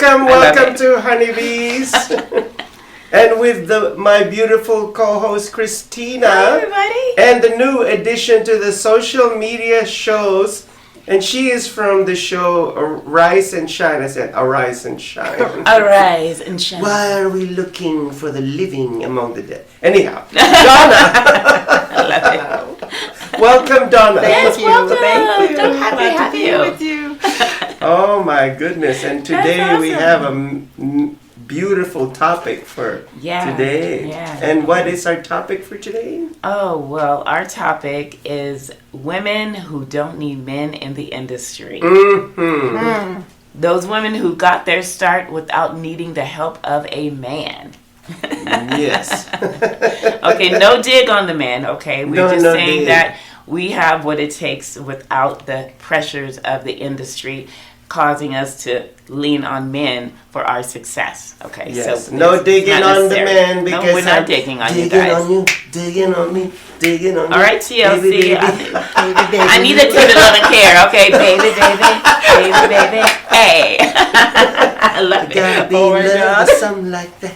Welcome to Honeybees. And with my beautiful co-host Christina. Hi, everybody. And the new addition to the social media shows. And she is from the show Rise and Shine. I said, Arise and Shine. Arise and shine. Why are we looking for the living among the dead? Anyhow, Donna. I love it. Welcome, Donna. Yes, welcome. Thank you. So happy to be with you. Oh my goodness! And today That's we awesome. have a beautiful topic for today. Yeah. And what is our topic for today? Oh, well, our topic is women who don't need men in the industry. Mm-hmm. Those women who got their start without needing the help of a man. Yes. Okay, no dig on the men, okay? We're just No saying dig. that we have what it takes without the pressures of the industry causing us to lean on men for our success. Okay, Yes. so No it's digging not on the necessary. man because no, we're not I'm digging on you digging guys. on you, digging on me, digging on All you. right, TLC. Baby, Baby. I need a tender love and care. Okay, baby, baby. Hey, I love it. Gotta be Oh my love God. or something like that.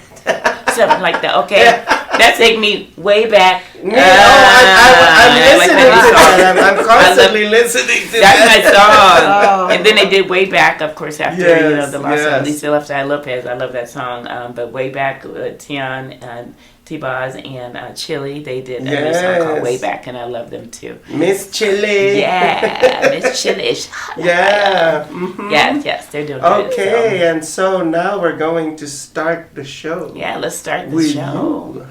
Something like that. Okay, that take me way back. I'm listening to that. I'm I constantly listening to That's my that. song. And then they did Way Back, of course, after Yes, the loss yes. of Lisa Left-Eye Lopez. I love that song. But Way Back, Tian and T-Boz and Chili, they did a new song called Yes. Way Back, and I love them too. Miss Chile. Yeah, Miss Chili. Yeah. Mhm. Yes, they're doing good. Okay, and so now we're going to start the show. Yeah, let's start the With show. you.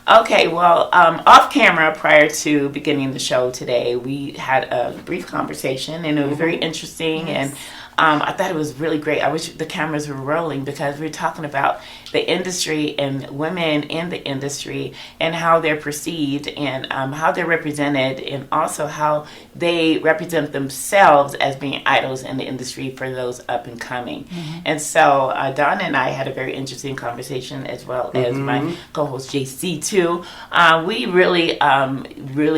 Okay, well, off camera prior to beginning the show today, we had a brief conversation, and it was very interesting, and I thought it was really great. I wish the cameras were rolling because we were talking about the industry and women in the industry and how they're perceived and how they're represented, and also how they represent themselves as being idols in the industry for those up and coming. And so Donna and I had a very interesting conversation, as well as my co-host JC too. We really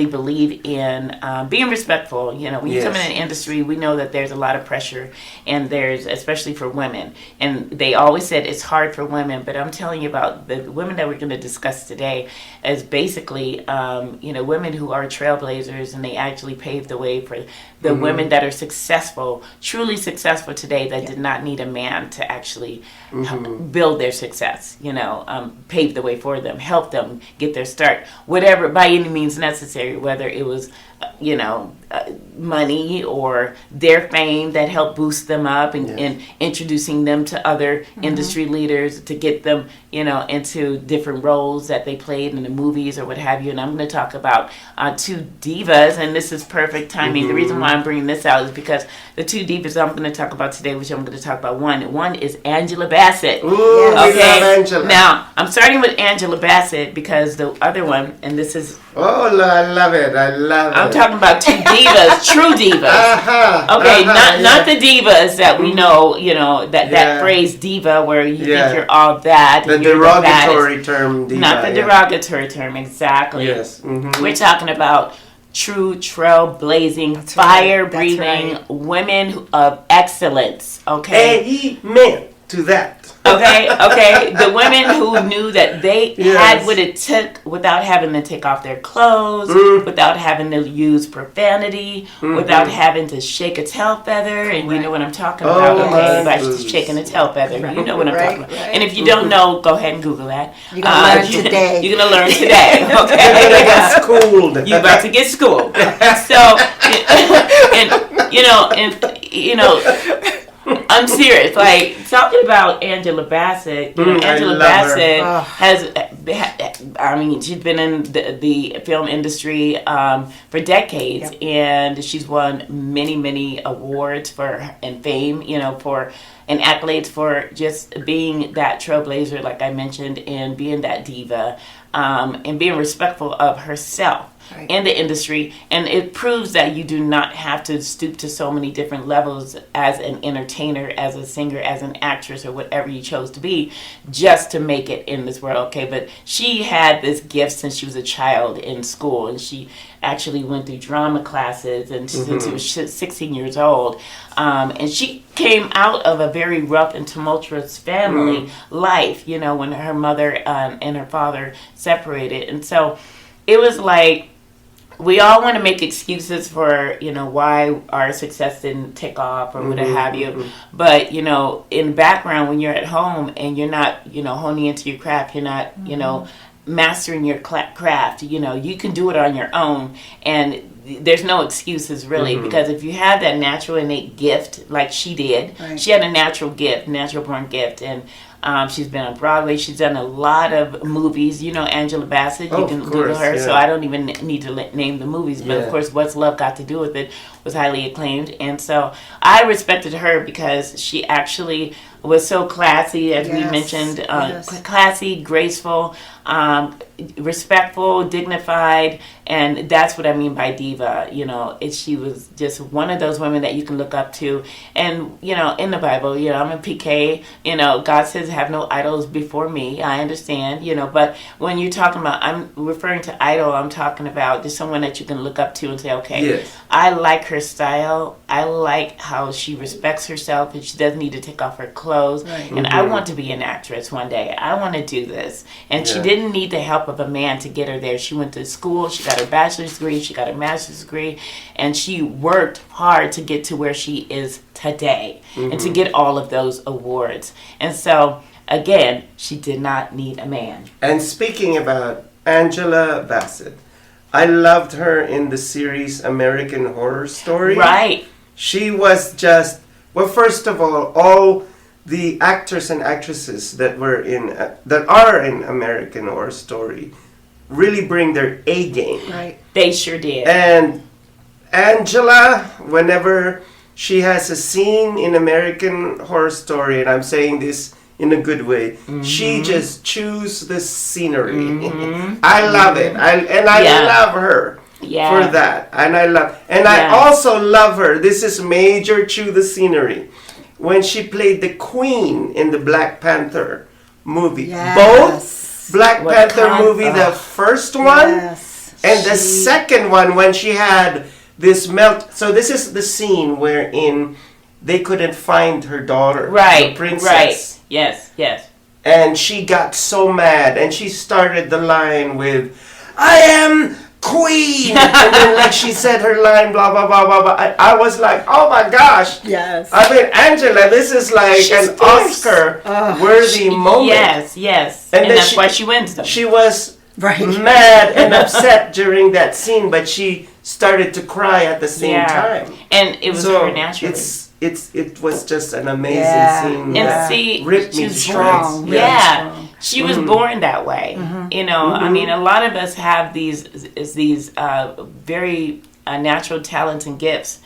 believe in being respectful. You know, when you come in an industry, we know that there's a lot of pressure, and there's, especially for women, and they always said it's hard for women, but I'm telling you about the women that we're going to discuss today as basically women who are trailblazers, and they actually paved the way for the women that are successful, truly successful today, that did not need a man to actually build their success, pave the way for them, help them get their start, whatever, by any means necessary, whether it was money or their fame that helped boost them up, and introducing them to other industry leaders to get them, into different roles that they played in the movies or what have you. And I'm going to talk about two divas, and this is perfect timing. The reason why I'm bringing this out is because the two divas I'm going to talk about today, which I'm going to talk about, one is Angela Bassett. Ooh, we love Okay, Angela. now I'm starting with Angela Bassett because the other one, and this is, Oh, I love it. I love it. I'm talking about two divas, true divas. Okay, not the divas that we know, that phrase diva, where you think you're all that. The and you're derogatory term, diva. Not the derogatory term, exactly. Yes. We're talking about true trailblazing, fire-breathing women of excellence, okay? Amen to that. Okay. The women who knew that they had what it took without having to take off their clothes, without having to use profanity, without having to shake a tail feather, and you know what I'm talking about, okay? By shaking a tail feather, you know what I'm talking about. And if you don't know, go ahead and Google that. You're going to learn today. You're going to learn today, You're okay? gonna get schooled. You about to get schooled. So, I'm serious. Like, talking about Angela Bassett, Angela Bassett she's been in the film industry for decades, and she's won many awards and fame, for and accolades for just being that trailblazer, like I mentioned, and being that diva, and being respectful of herself. Right. in the industry, and it proves that you do not have to stoop to so many different levels as an entertainer, as a singer, as an actress, or whatever you chose to be, just to make it in this world. Okay, but she had this gift since she was a child in school, and she actually went through drama classes, and since she was 16 years old, and she came out of a very rough and tumultuous family life, you know, when her mother and her father separated. And so it was like, we all want to make excuses for, you know, why our success didn't take off or what have you. But, you know, in the background, when you're at home and you're not, you know, honing into your craft, you're not, you know, mastering your craft, you know, you can do it on your own. And there's no excuses really, because if you have that natural innate gift like she did, she had a natural gift, natural born gift, and she's been on Broadway. She's done a lot of movies. You know Angela Bassett. You can Google her, so I don't even need to name the movies. But of course, What's Love Got to Do with It was highly acclaimed, and so I respected her because she actually was so classy, as we mentioned, classy, graceful, respectful, dignified, and that's what I mean by diva. You know, she was just one of those women that you can look up to. And you know, in the Bible, you know, I'm a PK. You know, God says, "Have no idols before me." I understand, you know, but when you're talking about, I'm referring to idol, I'm talking about just someone that you can look up to and say, okay, I like her style. I like how she respects herself, and she doesn't need to take off her clothes. And I want to be an actress one day. I want to do this. And she didn't need the help of a man to get her there. She went to school. She got her bachelor's degree. She got her master's degree. And she worked hard to get to where she is today and to get all of those awards. And so, again, she did not need a man. And speaking about Angela Bassett, I loved her in the series American Horror Story. Right. She was just, well, first of all the actors and actresses that were in that are in American Horror Story really bring their A game. Right. They sure did. And Angela, whenever she has a scene in American Horror Story, and I'm saying this in a good way, she just chews the scenery. I love it. I love her for that. And I also love her. This is major chew the scenery. When she played the Queen in the Black Panther movie. Both Black Panther movie, the first one and the second one, when she had this melt. So this is the scene wherein they couldn't find her daughter, the princess. Right. Yes. And she got so mad, and she started the line with, "I am Queen," and then like she said her line, blah blah blah blah blah. I was like, oh my gosh. Yes. I mean, Angela, this is like She's an Oscar-worthy moment. Yes. And that's why she wins them. She was mad and upset during that scene, but she started to cry at the same time. And it was her naturally. It was just an amazing scene. And see, ripped me strong. She was born that way. You know, I mean, a lot of us have these very natural talents and gifts.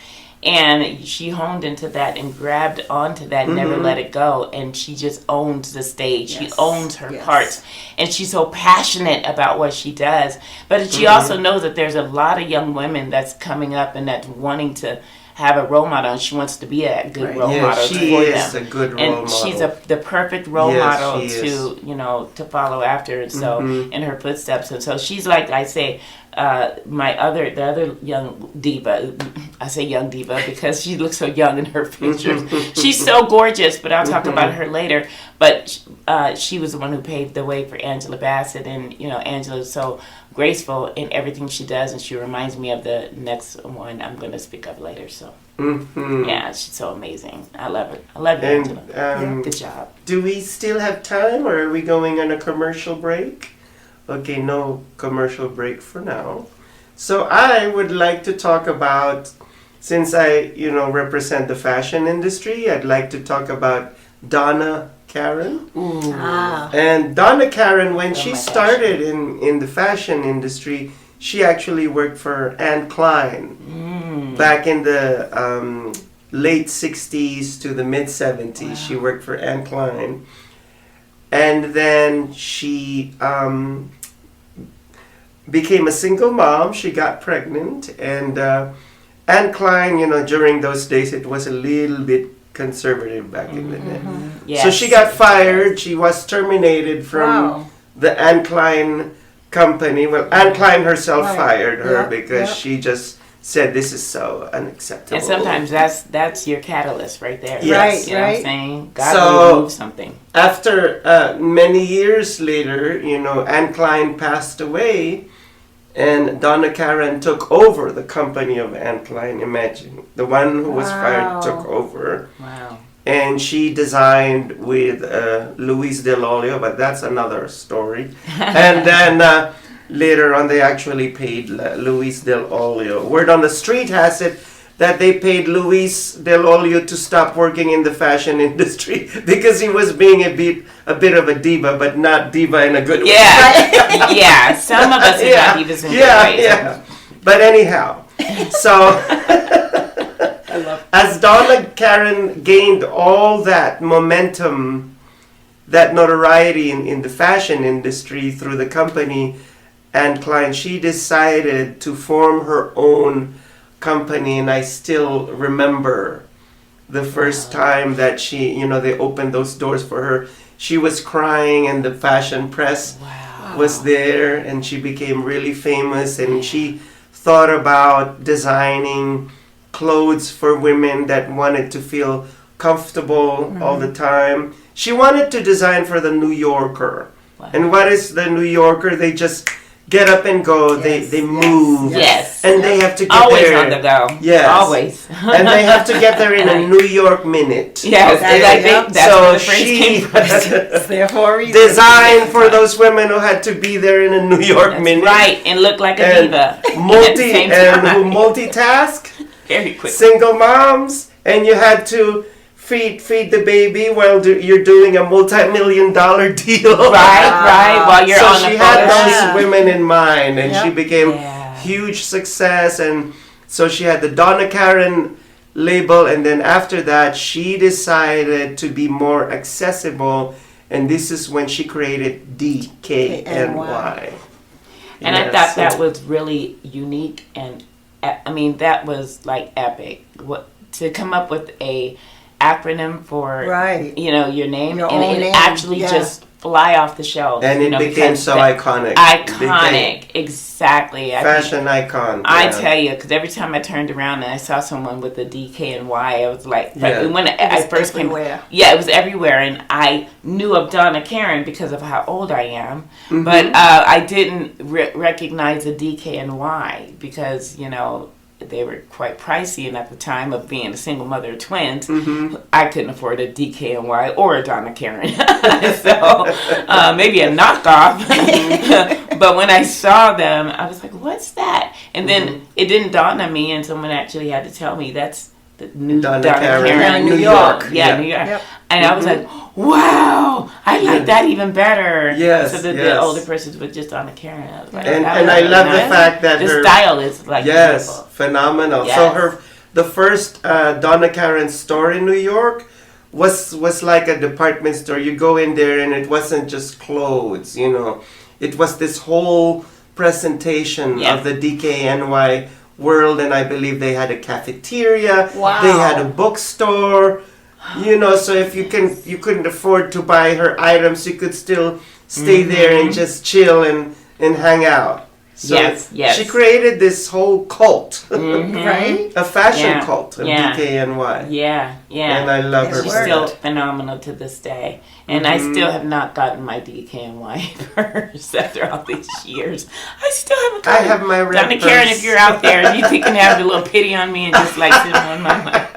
And she honed into that and grabbed onto that, never let it go. And she just owns the stage. She owns her parts. And she's so passionate about what she does. But she also knows that there's a lot of young women that's coming up and that's wanting to have a role model, and she wants to be a good role model for them. She is a good role model. And she's the perfect role model to, you know, to follow after, and so in her footsteps. And so she's like, I say, the other young diva. I say young diva because she looks so young in her pictures. She's so gorgeous, but I'll talk about her later. But she was the one who paved the way for Angela Bassett, and you know, Angela's so graceful in everything she does, and she reminds me of the next one I'm going to speak of later. So yeah, she's so amazing. I love her. I love you, Angela. Good job. Do we still have time, or are we going on a commercial break? Okay, no commercial break for now. So I would like to talk about, since I, represent the fashion industry, I'd like to talk about Donna Karen. And Donna Karen, when she started in the fashion industry, she actually worked for Anne Klein back in the late 60s to the mid 70s. She worked for Anne Klein. And then she became a single mom. She got pregnant, and Anne Klein, during those days, it was a little bit conservative back in the day. Yes. So she got fired. She was terminated from the Anne Klein company. Well, Anne Klein herself fired her because she just said this is so unacceptable. And sometimes that's your catalyst right there. Yes. You know what I'm saying? God will remove something. After many years later, Anne Klein passed away, and Donna Karan took over the company of Anne Klein. Imagine, the one who was fired took over. Wow. And she designed with Luis Del Olio, but that's another story. And then later on, they actually paid Luis Del Olio. Word on the street has it that they paid Luis Del Olio to stop working in the fashion industry because he was being a bit of a diva, but not diva in a good way. Yeah, yeah. Some of us are not divas in good ways. Yeah. But anyhow, so as Donna Karan gained all that momentum, that notoriety in the fashion industry through the company Anne Klein, she decided to form her own company, and I still remember the first time that she, they opened those doors for her. She was crying, and the fashion press was there, and she became really famous, and she thought about designing clothes for women that wanted to feel comfortable all the time. She wanted to design for the New Yorker. And what is the New Yorker? They just get up and go. They move. Yes. And they have to get always there. On the go. Yes. Always. And they have to get there in a New York minute. Yes. Okay? That's so where the phrase came from. It's there for a reason. Designed for those women who had to be there in a New York minute. Right. And look like a diva. Who multitask. Very quick. Single moms. And you had to feed the baby while you're doing a multi-million-dollar deal. Right. While you're on the So she had those women in mind, and she became huge success. And so she had the Donna Karan label, and then after that, she decided to be more accessible, and this is when she created DKNY. And I thought that was really unique, and I mean that was like epic. To come up with a acronym for your name, Your and own it name, actually just fly off the shelves. And it became so iconic. Exactly. Fashion icon. I tell you, because every time I turned around and I saw someone with the DKNY, I was like, when I first came, it was everywhere, and I knew of Donna Karan because of how old I am, but I didn't recognize the DKNY because they were quite pricey, and at the time of being a single mother of twins, I couldn't afford a DKNY or a Donna Karan. So maybe a knockoff. But when I saw them, I was like, what's that? And then it didn't dawn on me, and someone actually had to tell me that's the new Donna Karan, New York. Yeah, New York. Yep. And I was like, wow, I like that even better. Yes, so the older persons with just Donna Karan. I was like, and I love the fact that the style is like beautiful. Phenomenal. Yes. So the first Donna Karan store in New York was like a department store. You go in there, and it wasn't just clothes. It was this whole presentation of the DKNY world, and I believe they had a cafeteria. Wow. They had a bookstore. So if you couldn't afford to buy her items, you could still stay there and just chill and hang out. So yes. She created this whole cult, right? A fashion cult of DKNY. Yeah. And I love her. She's still phenomenal to this day. And I still have not gotten my DKNY purse after all these years. I still haven't gotten I have my red Donna purse. Karan, if you're out there, you can have a little pity on me and just like sit on my lap.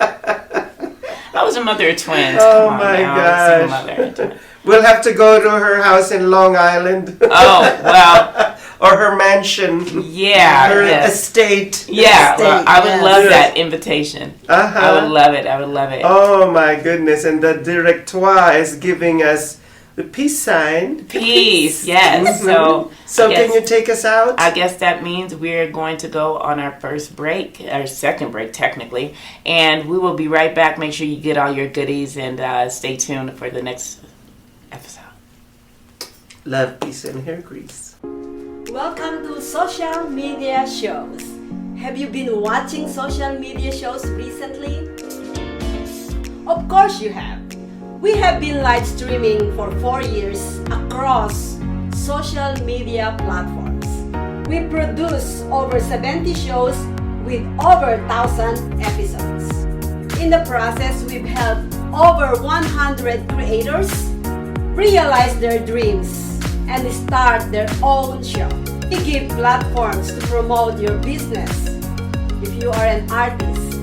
I was a mother of twins. Oh Come on my now. gosh. I was a mother of twins. We'll have to go to her house in Long Island. Oh, well. Or her mansion. Yeah. Her estate. Yeah. Well, I would love that invitation. I would love it. Oh my goodness. And the directoire is giving us the peace sign. Peace, yes. So can you take us out? I guess that means we're going to go on our first break, our second break technically, and we will be right back. Make sure you get all your goodies and stay tuned for the next episode. Love, peace, and hair grease. Welcome to social media shows. Have you been watching social media shows recently? Of course you have. We have been live streaming for 4 years across social media platforms. We produce over 70 shows with over 1,000 episodes. In the process, we've helped over 100 creators realize their dreams and start their own show. We give platforms to promote your business. If you are an artist,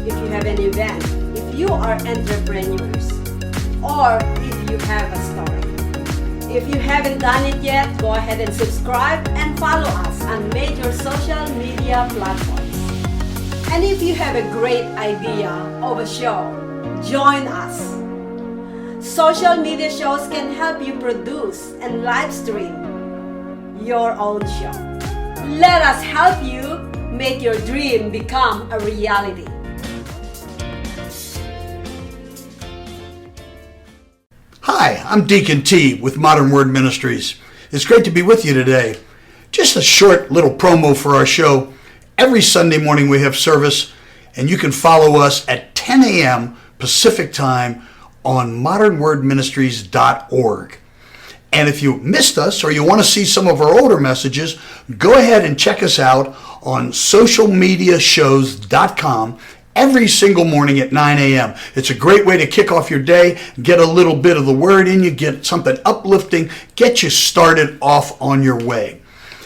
if you have an event, if you are entrepreneurs, or if you have a story. If you haven't done it yet, go ahead and subscribe and follow us on major social media platforms. And if you have a great idea of a show, join us. Social media shows can help you produce and live stream your own show. Let us help you make your dream become a reality. Hi, I'm Deacon T with Modern Word Ministries. It's great to be with you today. Just a short little promo for our show. Every Sunday morning we have service, and you can follow us at 10 a.m. Pacific Time on modernwordministries.org. And if you missed us or you want to see some of our older messages, go ahead and check us out on socialmediashows.com every single morning at 9 a.m. It's a great way to kick off your day, get a little bit of the word in you, get something uplifting, get you started off on your way.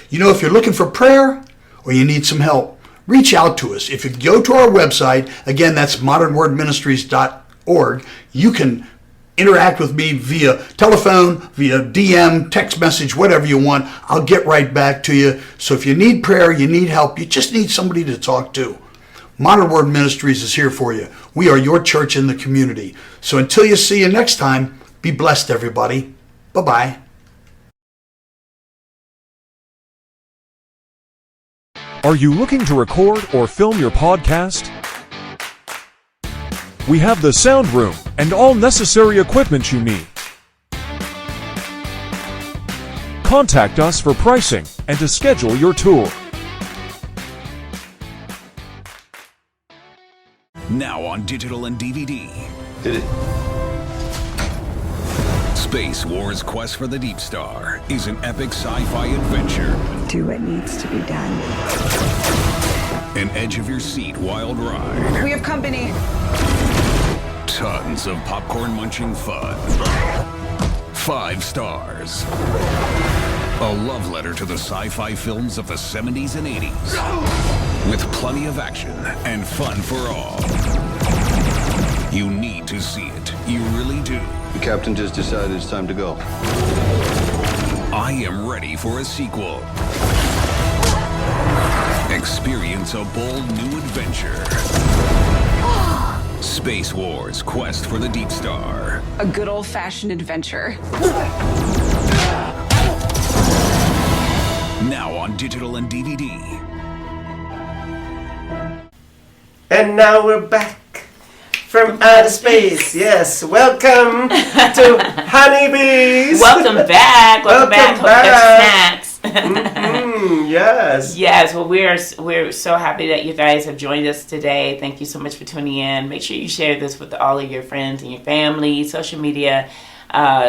You know, if you're looking for prayer or you need some help, reach out to us. If you go to our website, again, that's modernwordministries.org, you can interact with me via telephone, via DM, text message, whatever you want. I'll get right back to you. So if you need prayer, you need help, you just need somebody to talk to, Modern Word Ministries is here for you. We are your church in the community. So until you see you next time, be blessed, everybody. Bye-bye. Are you looking to record or film your podcast? We have the sound room and all necessary equipment you need. Contact us for pricing and to schedule your tour. Now on digital and DVD. Did it? Space Wars Quest for the Deep Star is an epic sci-fi adventure. Do what needs to be done. An edge-of-your-seat wild ride. We have company. Tons of popcorn-munching fun. 5 stars. A love letter to the sci-fi films of the 70s and 80s. With plenty of action and fun for all. You need to see it. You really do. The captain just decided it's time to go. I am ready for a sequel. Experience a bold new adventure. Space Wars Quest for the Deep Star. A good old-fashioned adventure. Now on digital and DVD. And now we're back from outer space. Yes, welcome to Honeybees. Welcome back. Welcome back. Hope there's snacks. Yes. Yes. Well, we're so happy that you guys have joined us today. Thank you so much for tuning in. Make sure you share this with all of your friends and your family. Social media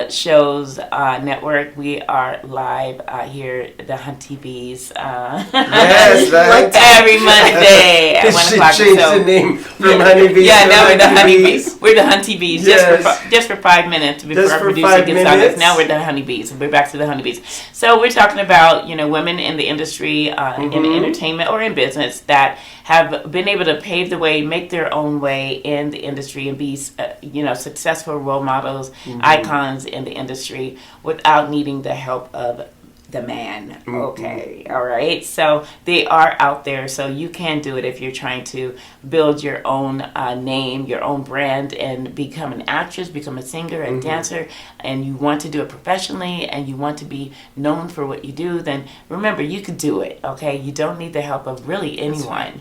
shows network. We are live here at the Honeybees. Yes, right. Every Monday at 1 o'clock. She changed the name from Honeybees. Yeah, to now we're the Honeybees. Honeybees. We're the Honeybees. Yes. Just for 5 minutes before Just our for producer 5 gets on us. minutes. Now we're the Honeybees. We're back to the Honeybees. So we're talking about women in the industry, in entertainment or in business that have been able to pave the way, make their own way in the industry and be successful role models, icons in the industry without needing the help of the man. Okay, all right. So they are out there. So you can do it if you're trying to build your own name, your own brand, and become an actress, become a singer, a dancer, and you want to do it professionally and you want to be known for what you do, then remember, you could do it. Okay, you don't need the help of really anyone.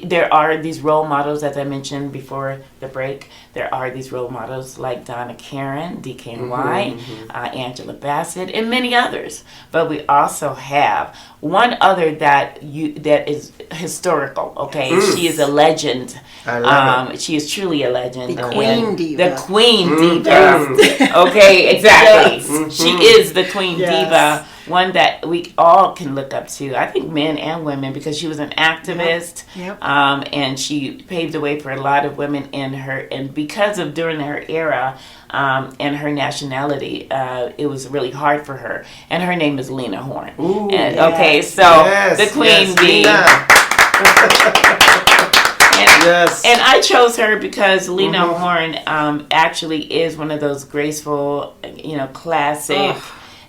There are these role models, as I mentioned before the break. There are these role models like Donna Karen, DKNY, Angela Bassett, and many others. but we also have one other that is historical. Okay, she is a legend. I love it. She is truly a legend. The Queen Diva. The Queen Diva. Okay, exactly. She is the Queen Diva. One that we all can look up to. I think men and women, because she was an activist, and she paved the way for a lot of women and because of during her era and her nationality, it was really hard for her. And her name is Lena Horne. Ooh, and, okay, so the Queen Bee. And I chose her because Lena Horne actually is one of those graceful, classic,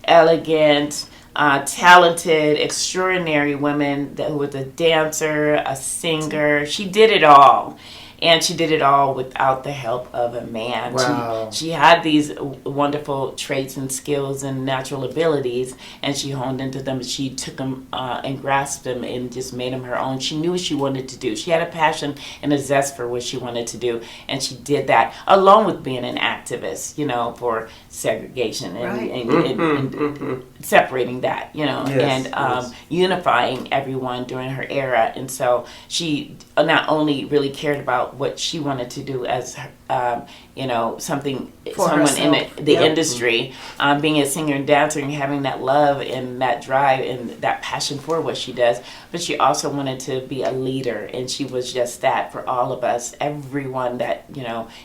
elegant, talented, extraordinary women who was a dancer, a singer. She did it all. And she did it all without the help of a man. Wow. She had these wonderful traits and skills and natural abilities, and she honed into them. She took them and grasped them and just made them her own. She knew what she wanted to do. She had a passion and a zest for what she wanted to do, and she did that along with being an activist, for segregation and separating that, and unifying everyone during her era. And so she not only really cared about what she wanted to do as someone in the industry, being a singer and dancer and having that love and that drive and that passion for what she does, but she also wanted to be a leader, and she was just that for all of us, everyone that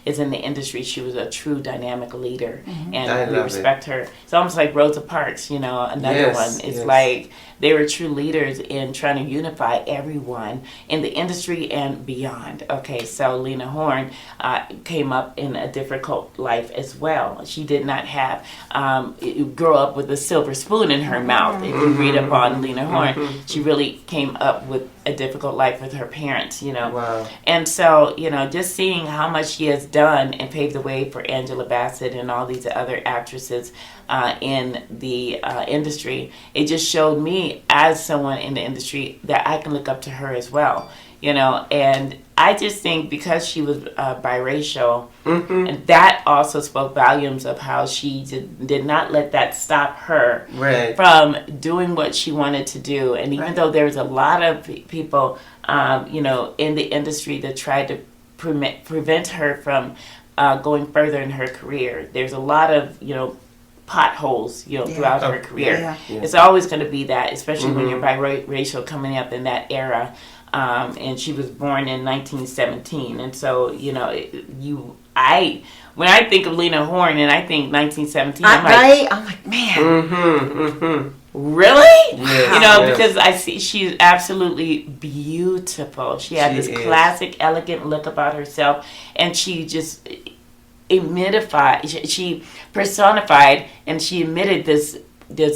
is in the industry. She was a true dynamic leader, and we respect her. It's almost like Rosa Parks, another one. It's like they were true leaders in trying to unify everyone in the industry and beyond. Okay, so Lena Horne came up in a difficult life as well. She did not have grow up with a silver spoon in her mouth. If you read up on Lena Horne, she really came up with a difficult life with her parents, Wow. And so, just seeing how much she has done and paved the way for Angela Bassett and all these other actresses in the industry, it just showed me as someone in the industry that I can look up to her as well. And I just think because she was biracial, and that also spoke volumes of how she did not let that stop her from doing what she wanted to do. And even though there was a lot of people, in the industry that tried to prevent her from going further in her career, there's a lot of, potholes, throughout her career. Yeah. It's always going to be that, especially when you're biracial coming up in that era. And she was born in 1917, and so when I think of Lena Horne and I think 1917, I'm like, man, really? Yes, because I see she's absolutely beautiful. She had this classic, elegant look about herself, and she just she personified, and she emitted this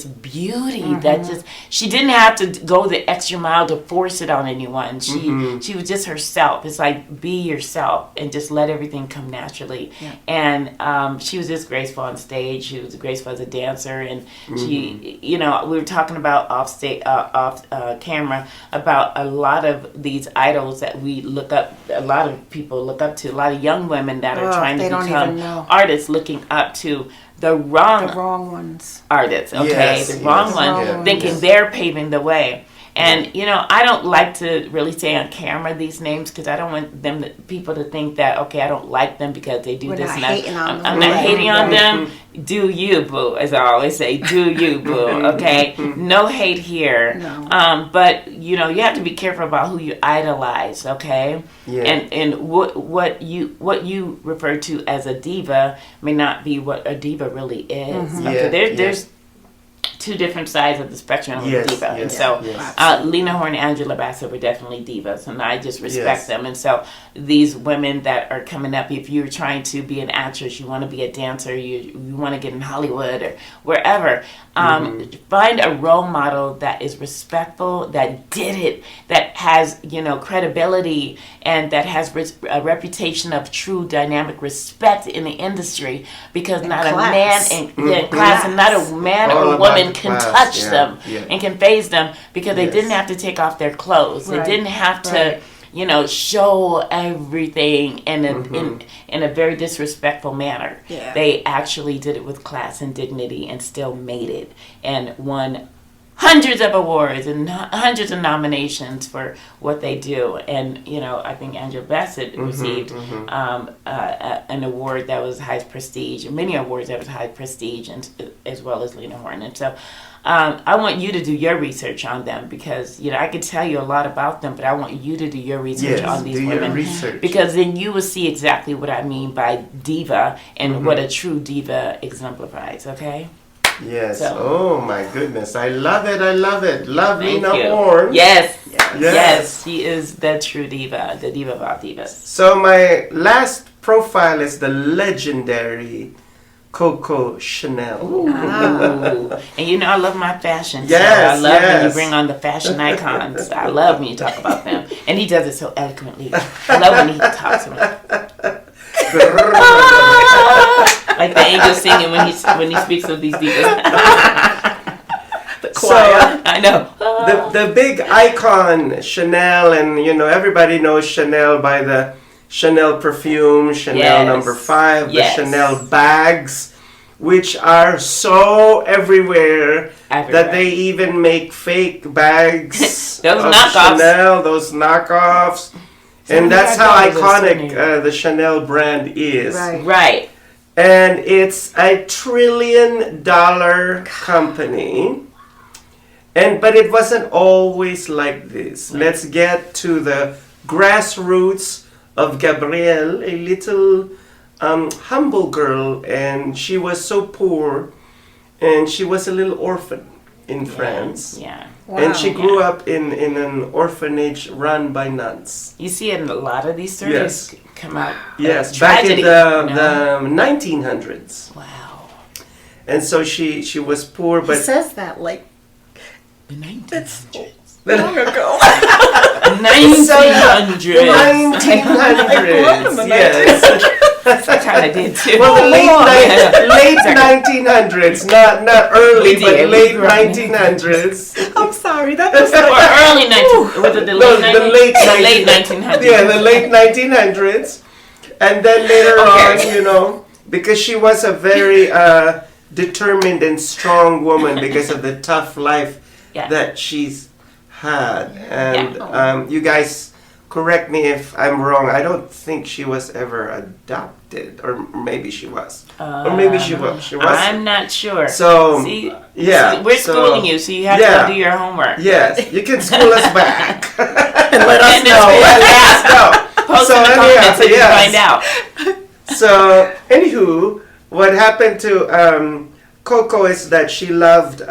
beauty that just, she didn't have to go the extra mile to force it on anyone. She was just herself. It's like, be yourself and just let everything come naturally. And she was just graceful on stage. She was graceful as a dancer, and she, we were talking about off camera about a lot of these idols that we look up, a lot of people look up to, a lot of young women that are trying to become artists, looking up to the wrong ones, artists, the wrong ones, thinking they're paving the way. And I don't like to really say on camera these names, because I don't want people to think that, okay, I don't like them because they do this and that. I'm not hating on them. Do you, boo? As I always say, do you, boo? Okay, no hate here. No. But you have to be careful about who you idolize. Okay, and what you refer to as a diva may not be what a diva really is. Okay, there's two different sides of the spectrum of a diva. And so Lena Horne and Angela Bassett were definitely divas, and I just respect them. And so these women that are coming up, if you're trying to be an actress, you want to be a dancer, you want to get in Hollywood or wherever, find a role model that is respectful, that did it, that has credibility, and that has a reputation of true dynamic respect in the industry, because not a man and not a man or a woman can touch them and can phase them, because they didn't have to take off their clothes. They didn't have to show everything in a very disrespectful manner. Yeah. They actually did it with class and dignity and still made it and won hundreds of awards and hundreds of nominations for what they do. And, I think Angela Bassett received an award that was high prestige, many awards that was high prestige, and as well as Lena Horne. And so I want you to do your research on them because, I could tell you a lot about them, but I want you to do your research on these women. Research. Because then you will see exactly what I mean by diva and what a true diva exemplifies, okay? Yes. So. Oh my goodness. I love it. Love Thank Lena you. Horne. Yes. She is the true diva, the diva of all divas. So my last profile is the legendary Coco Chanel. Ooh. And I love my fashion. Yes, so I love when you yes. bring on the fashion icons. I love when you talk about them. And he does it so eloquently. I love when he talks about like the angel singing when he speaks of these divas. The choir. So, I know. The big icon Chanel, and everybody knows Chanel by the Chanel perfume, Chanel number 5, the Chanel bags, which are so everywhere that they even make fake bags those of knockoffs. Chanel, those knockoffs. And that's how iconic the Chanel brand is. Right. And it's a $1 trillion company. But it wasn't always like this. Let's get to the grassroots of Gabrielle, a little humble girl, and she was so poor, and she was a little orphan in France. Yeah. Wow. And she grew up in an orphanage run by nuns. You see in a lot of these stories come out. Yes, Tragedy, back in the 1900s. Wow. And so she was poor, He but says that like The 1900s. long ago. 1900s. 1900s, yes. I kind of did too. Well, the late 1900s, not early, We but did. late We grew up in 1900s. I'm sorry, that was Or early 1900s. Was it the late No, the late 1900s? Yeah, the late 1900s. And then later on, because she was a very determined and strong woman because of the tough life that she's had. And you guys correct me if I'm wrong. I don't think she was ever adopted, or maybe she was, or maybe she was. She was. I'm not sure. So see, yeah, we're schooling you, so you have to go do your homework. Yes, you can school us back and let us know. Let us know. Post in the comments so you can find out. So, anywho, what happened to Coco is that she loved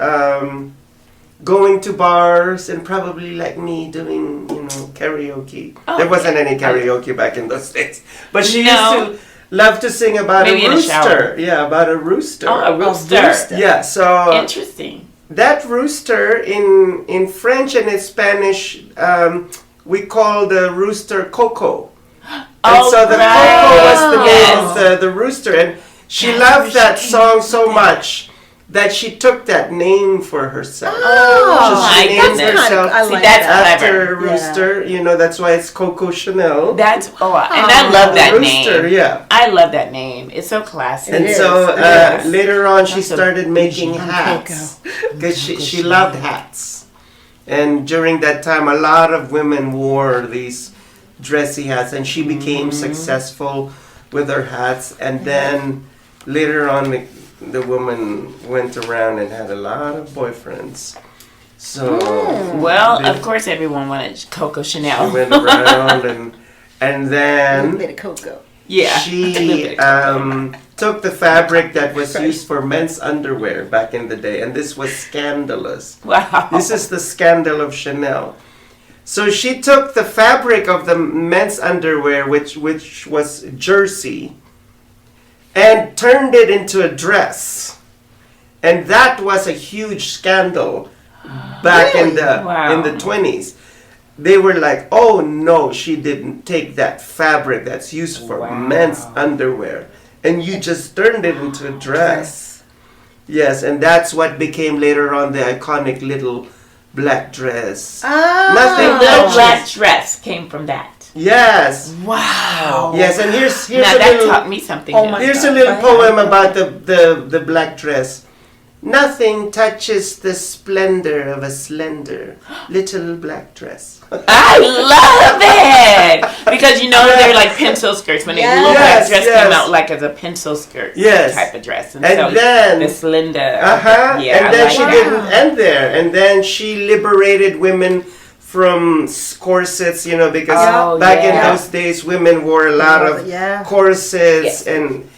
going to bars and probably like me doing, karaoke. There wasn't any karaoke back in those days. But she used to love to sing about Maybe a in the shower. rooster. Yeah, about a rooster. Oh, a rooster. Yeah, so Interesting. that rooster in French and in Spanish, we call the rooster Coco. And so the Coco was the name of the rooster. And she loved that song so much that she took that name for herself. Oh, she named herself that's after clever. Rooster. That's why it's Coco Chanel. And I love that Rooster, name. yeah. I love that name. It's so classic. And so later on, she started making hats because she loved hats. And during that time, a lot of women wore these dressy hats, and she became successful with her hats. And then later on, the woman went around and had a lot of boyfriends. So of course, everyone wanted Coco Chanel. She went around and then a little bit of cocoa. Yeah, she took the fabric that was used for men's underwear back in the day, and this was scandalous. Wow. This is the scandal of Chanel. So she took the fabric of the men's underwear, which was jersey, and turned it into a dress. And that was a huge scandal back in the 20s. They were like, oh no, she didn't take that fabric that's used for men's underwear, and you just turned it into a dress. Yes, and that's what became later on the iconic little black dress. The black dress came from that. Yes. Wow. Yes, and here's Now a that little taught me something. Oh new. my here's a God, little right? poem about the black dress. Nothing touches the splendor of a slender little black dress. I love it because they're like pencil skirts when the little black dress came out like as a pencil skirt type of dress, and so then this Linda, and then she didn't end there, and then she liberated women from corsets, because back in those days women wore a lot of corsets, and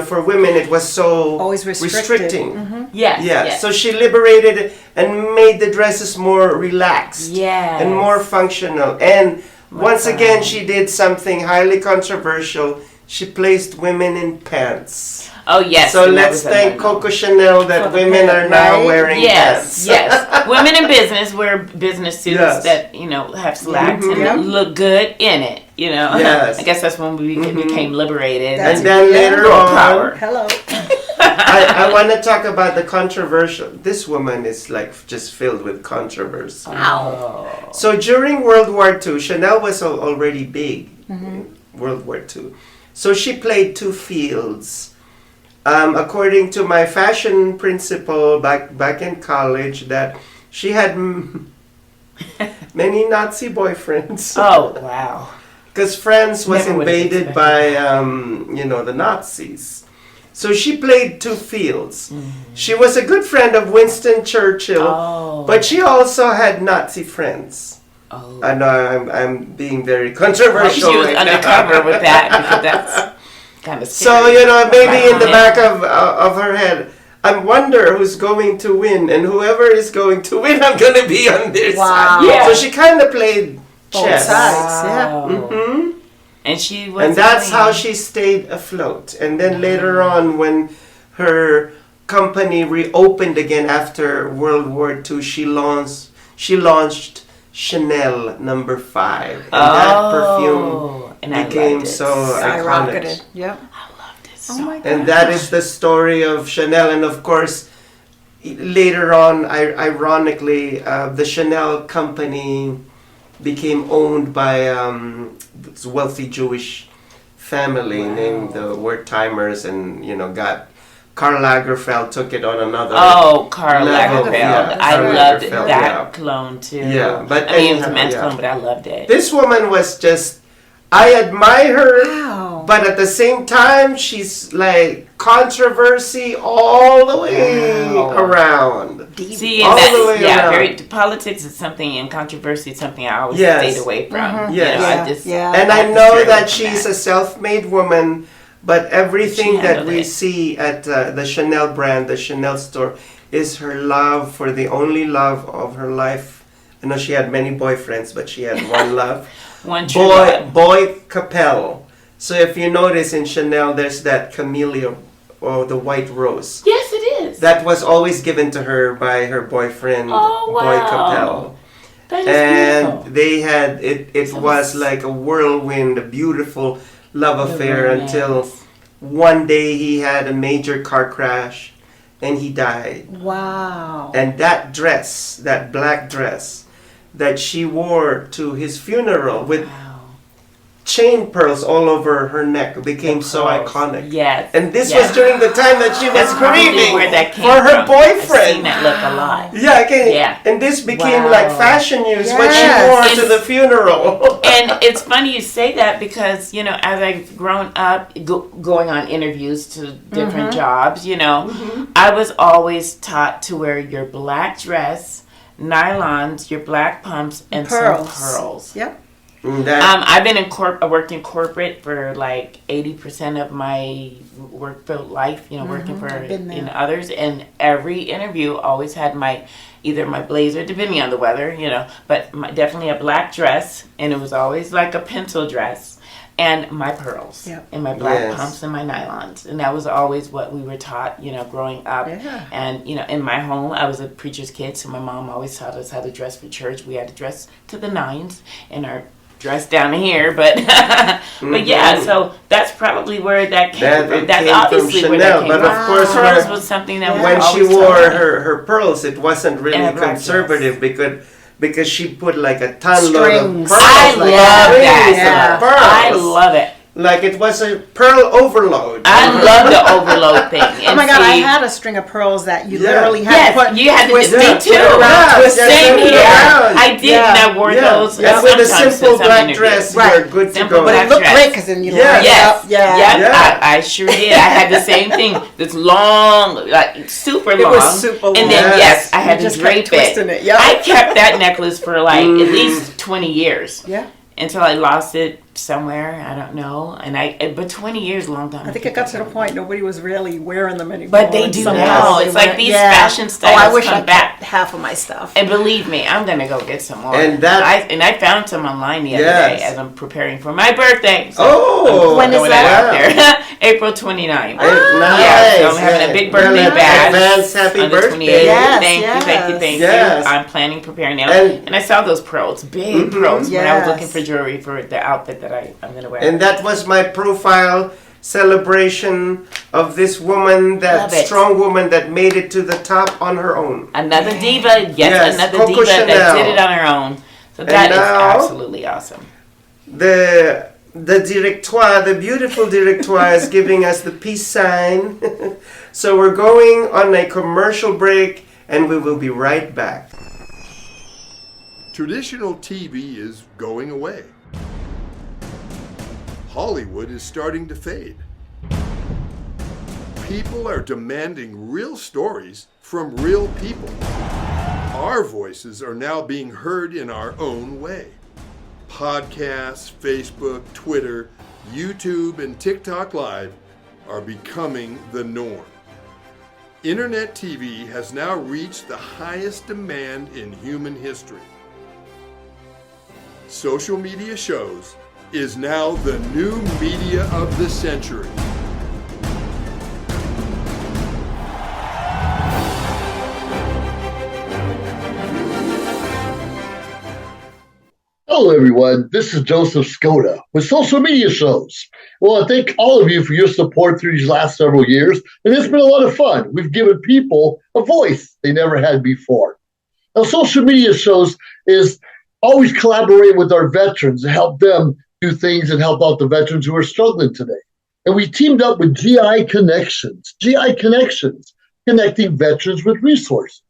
for women it was so always restricting. Mm-hmm. Yes. So she liberated and made the dresses more relaxed and more functional. And once again, she did something highly controversial. She placed women in pants. Oh yes. So let's thank Coco Chanel that women are now wearing pants. Yes. Women in business wear business suits that have slacks and look good in it. Yes. I guess that's when we became liberated. And then later on, power. Hello. I want to talk about the controversial. This woman is like just filled with controversy. Wow. So during World War II, Chanel was already big in World War II. So she played two fields. According to my fashion principal back in college, that she had many Nazi boyfriends. Oh wow! Because France was Never invaded by the Nazis. So she played two fields. She was a good friend of Winston Churchill, but she also had Nazi friends. Oh. I know I'm being very controversial. She was undercover with that because that's kind of scary. So maybe in the back of her head, I wonder who's going to win, and whoever is going to win, I'm going to be on their side. Yeah. So she kind of played chess. Wow. And she was. And that's how she stayed afloat. And then later on, when her company reopened again after World War II, she launched Chanel No. 5, and that perfume became so iconic. Yep. I loved it. Oh my God. And that is the story of Chanel. And of course, later on, ironically, the Chanel company became owned by this wealthy Jewish family named the Wertheimers, and got Karl Lagerfeld took it on another. Oh, Karl level. Lagerfeld! Yeah, I Karl loved Lagerfeld, that cologne too. Yeah, but I mean, it was a men's cologne, but I loved it. This woman was just. I admire her, Wow. but at the same time, she's like controversy all the way around. See, all and the way that's, around. politics is something, and controversy is something I always Yes. stayed away from. Yes. I And I know that she's a self-made woman, but everything She that handled we it. see at the Chanel brand, the Chanel store, is her love for the only love of her life. I know she had many boyfriends, but she had one love. One true love. Boy Capel. So if you notice in Chanel, there's that camellia or the white rose. Yes, it is. That was always given to her by her boyfriend, Oh, wow. Boy Capel. That is And beautiful. they had it was like a whirlwind, a beautiful love affair romance. until one day he had a major car crash and he died. Wow. And that dress, that black dress that she wore to his funeral with chain pearls all over her neck became so pearls. iconic. Yes. And this Yes. was during the time that she was That's probably grieving where that came for her from. I've boyfriend. seen that look a lot. Yeah, okay. Yeah. And this became Wow. like fashion news what she Yes. wore to It's- the funeral. And it's funny you say that because, as I've grown up going on interviews to different jobs, I was always taught to wear your black dress, nylons, your black pumps, and Pearls. some pearls. Yep. I've been I worked in corporate for like 80% of my work life, working for been there. others, and every interview always had either my blazer, depending on the weather, but definitely a black dress, and it was always like a pencil dress, and my pearls, Yep. and my black Yes. pumps and my nylons, and that was always what we were taught, growing up. Yeah. And in my home, I was a preacher's kid, so my mom always taught us how to dress for church. We had to dress to the nines in our dress down here, but but yeah, so that's probably where that came from. That's came obviously from where that Chanel, came but from. of course Pearls was something that when was she always wore taught. her pearls, it wasn't really And a black conservative because she put like a ton load of Strings. pearls. I like love strings that. of pearls. I love it. Like it was a pearl overload. I love the overload thing. Oh my God, I had a string of pearls that you literally had Yes, to put. you had to twist me it, too. put it around, twist it. Same turn it here. around. I did, and I wore those. Yeah, with a sometimes simple to some black interviews. dress, Right. you're good to Simple go. But black it looked dress. great because then you Yeah. line it Yes, up. Yeah. Yep, I sure did. I had the same thing. This long, like super long. It was super long. And then Yes. I had You to just kept drape twisting it. it, yep. I kept that necklace for like at least 20 years. Yeah. Until I lost it somewhere, I don't know. But 20 years, long time. I think it got to the point nobody was really wearing them anymore. But they And do somehow now. they It's like went- these yeah. fashion styles I wish come I back. kept half of my stuff. And believe me, I'm gonna go get some more. And that- I found some online the other Yes. day as I'm preparing for my birthday. So Oh, When is throwing that? out there. April 29th. Nice. Yeah, so I'm having a big birthday Well, bash. advance happy on the birthday. 28th. Yes, Thank yes. you. I'm planning, preparing now. And- And I saw those pearls, big pearls, when I was Yes. looking for jewelry for the outfit that I'm going to wear. And that was my profile celebration of this woman, that Love it. strong woman that made it to the top on her own. Another diva, Yes, another Coco diva that Chanel. did it on her own. So that is now- absolutely awesome. The directoire, the beautiful directoire is giving us the peace sign. So we're going on a commercial break and we will be right back. Traditional TV is going away. Hollywood is starting to fade. People are demanding real stories from real people. Our voices are now being heard in our own way. Podcasts, Facebook, Twitter, YouTube, and TikTok Live are becoming the norm. Internet TV has now reached the highest demand in human history. Social media shows is now the new media of the century. Hello, everyone. This is Joseph Skoda with Social Media Shows. Well, I thank all of you for your support through these last several years, and it's been a lot of fun. We've given people a voice they never had before. Now, Social Media Shows is always collaborating with our veterans to help them do things and help out the veterans who are struggling today. And we teamed up with GI Connections, connecting veterans with resources.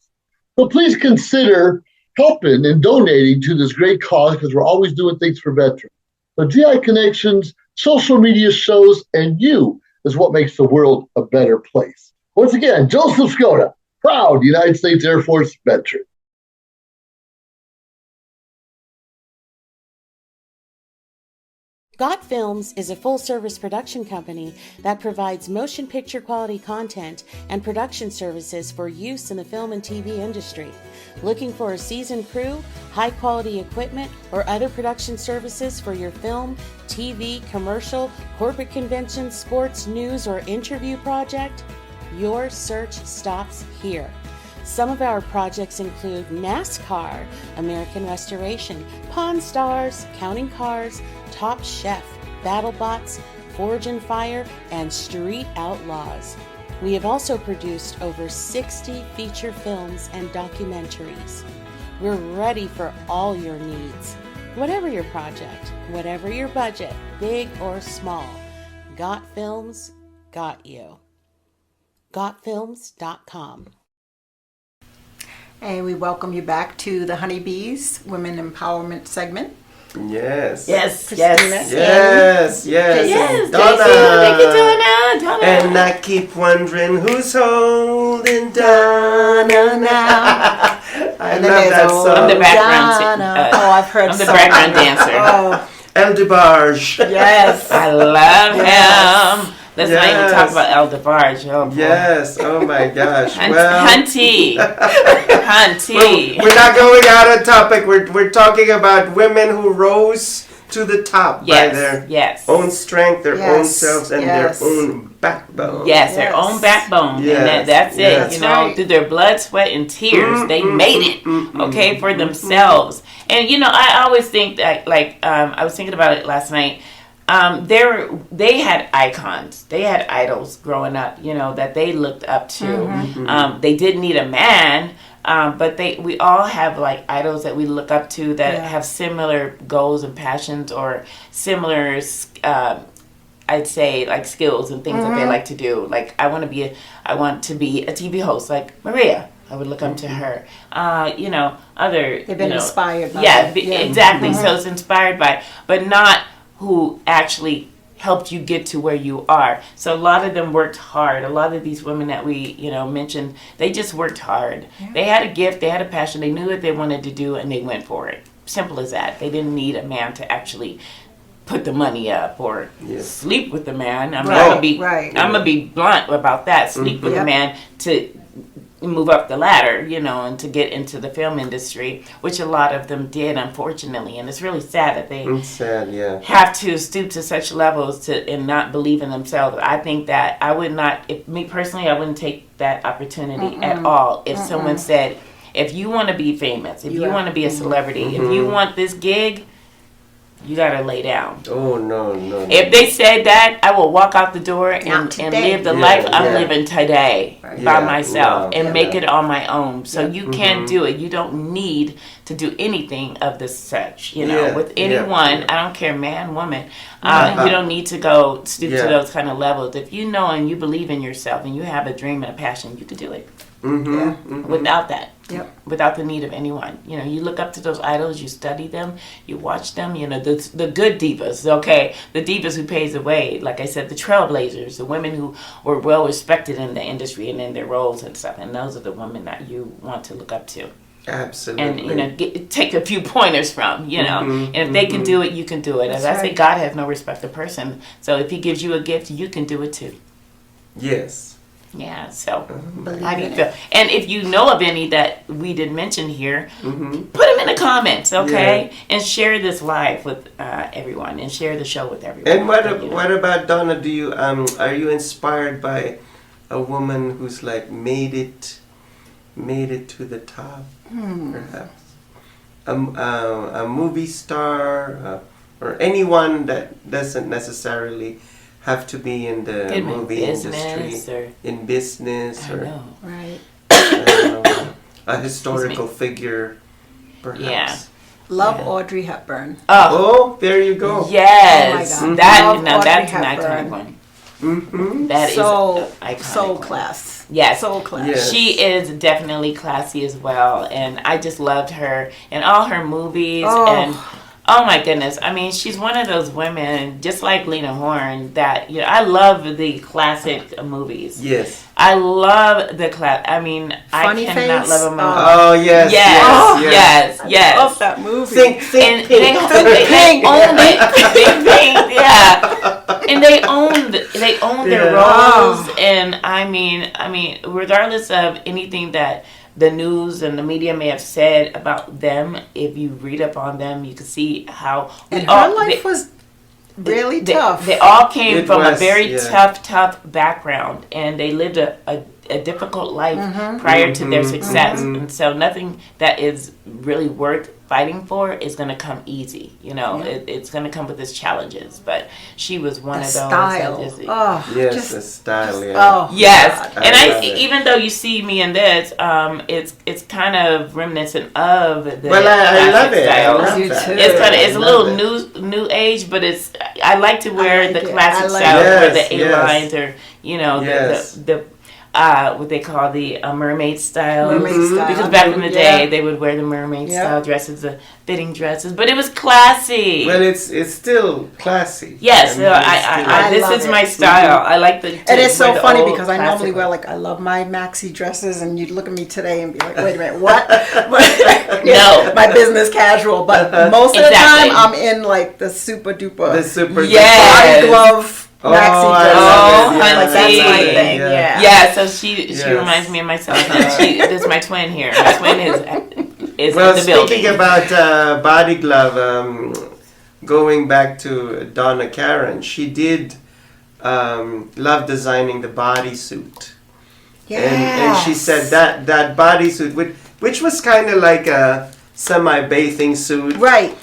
So please consider helping and donating to this great cause because we're always doing things for veterans. So GI Connections, Social Media Shows, and you is what makes the world a better place. Once again, Joseph Skoda, proud United States Air Force veteran. Got Films is a full-service production company that provides motion picture quality content and production services for use in the film and TV industry. Looking for a seasoned crew, high-quality equipment, or other production services for your film, TV, commercial, corporate convention, sports, news, or interview project? Your search stops here. Some of our projects include NASCAR, American Restoration, Pawn Stars, Counting Cars, Top Chef, BattleBots, Forge and Fire, and Street Outlaws. We have also produced over 60 feature films and documentaries. We're ready for all your needs. Whatever your project, whatever your budget, big or small, Got Films got you. GotFilms.com. And we welcome you back to the Honeybees Women Empowerment segment. Yes. Yes, Christina. Yes, yes. Yes, Donna. thank you, Donna. And I keep wondering who's holding Donna now. I And then love there's that old song. I'm the background. Donna. Oh, I've heard I'm the some. background dancer. Oh, El DeBarge. yes. I love Yes. him. Let's not even talk about El DeBarge. Oh, boy. Yes. Oh my gosh. Hunty. Hunty. We're not going out of topic. We're talking about women who rose to the top by Yes, their yes. own strength, their own Yes, selves, and yes. their own backbone. Yes, their Yes. own backbone. Yes, And that's it. yes. You know, Right. through their blood, sweat, and tears, they made it, okay, for themselves. And, you know, I always think that, I was thinking about it last night. They had icons. They had idols growing up, you know, that they looked up to. They didn't need a man. But we all have like idols that we look up to that have similar goals and passions or similar, I'd say, like skills and things that they like to do. Like I want to be a TV host like Maria. I would look up to her. Other they've been inspired by exactly. So it's inspired by, but not who actually helped you get to where you are. So a lot of them worked hard. A lot of these women that we, mentioned, they just worked hard. Yeah. They had a gift, they had a passion, they knew what they wanted to do, and they went for it. Simple as that. They didn't need a man to actually put the money up or sleep with the man. I'm gonna be blunt about that. Sleep with the man to move up the ladder, and to get into the film industry, which a lot of them did, unfortunately. And it's really sad that they have to stoop to such levels and not believe in themselves. I think that I would not, me personally, I wouldn't take that opportunity at all. If someone said, if you want to be famous, if you want to be a celebrity, if you want this gig, you gotta lay down. Oh no. If they said that, I will walk out the door and live the life I'm living today by myself and make it on my own. So you can't do it. You don't need to do anything of this such. With anyone, I don't care, man, woman. You don't need to go stoop to those kind of levels. If you know and you believe in yourself and you have a dream and a passion, you could do it. Without that. Without the need of anyone. You look up to those idols, you study them, you watch them, the good divas, the divas who paved the way, like I said, the trailblazers, the women who were well respected in the industry and in their roles and stuff, and those are the women that you want to look up to. Absolutely. And take a few pointers from, and if they can do it, you can do it. As I say, God has no respect of person, so if he gives you a gift, you can do it too. Yes. Yeah, so how do you feel? And if you know of any that we didn't mention here, put them in the comments, okay? And share this live with everyone, and share the show with everyone. And what about Donna? Do you are you inspired by a woman who's like made it to the top, perhaps? A movie star or anyone that doesn't necessarily have to be in the movie industry, in business, or a historical figure, perhaps. Yeah. Love Audrey Hepburn. Oh, there you go. Yes, oh my God. that's an iconic one. That is iconic. So class. Yes. So class. Yes. She is definitely classy as well, and I just loved her in all her movies and. Oh my goodness. I mean, she's one of those women, just like Lena Horne, that, I love the classic movies. Yes. I love the Funny I cannot Face? love a movie. Oh, yes. Yes. I love that movie. Think they owned it. And they owned their roles. And I mean, regardless of anything that the news and the media may have said about them, if you read up on them, you can see how her life was really tough. They all came from a very tough background, and they lived a difficult life prior to their success. And so nothing that is really worth fighting for is going to come easy. It's going to come with its challenges. But she was one of those. Style. The style. Yes. And even though you see me in this, it's kind of reminiscent of the I love it. style. I love that. It's a little new age, but I like to wear the classic style where the A-lines or the what they call the mermaid style. Because back in the day, they would wear the mermaid style dresses, the fitting dresses, but it was classy. Well, it's still classy. Yes, this is my style. I like the. And it's so funny because I normally wear I love my maxi dresses, and you'd look at me today and be like, wait a minute, what? No, my business casual, but most of the time I'm in the super duper, body glove. That's my thing. Yeah. So she reminds me of myself. This is my twin here. My twin is in the building. Speaking about body glove, going back to Donna Karen, she did love designing the bodysuit. And she said that bodysuit, which was kind of like a semi-bathing suit. Right.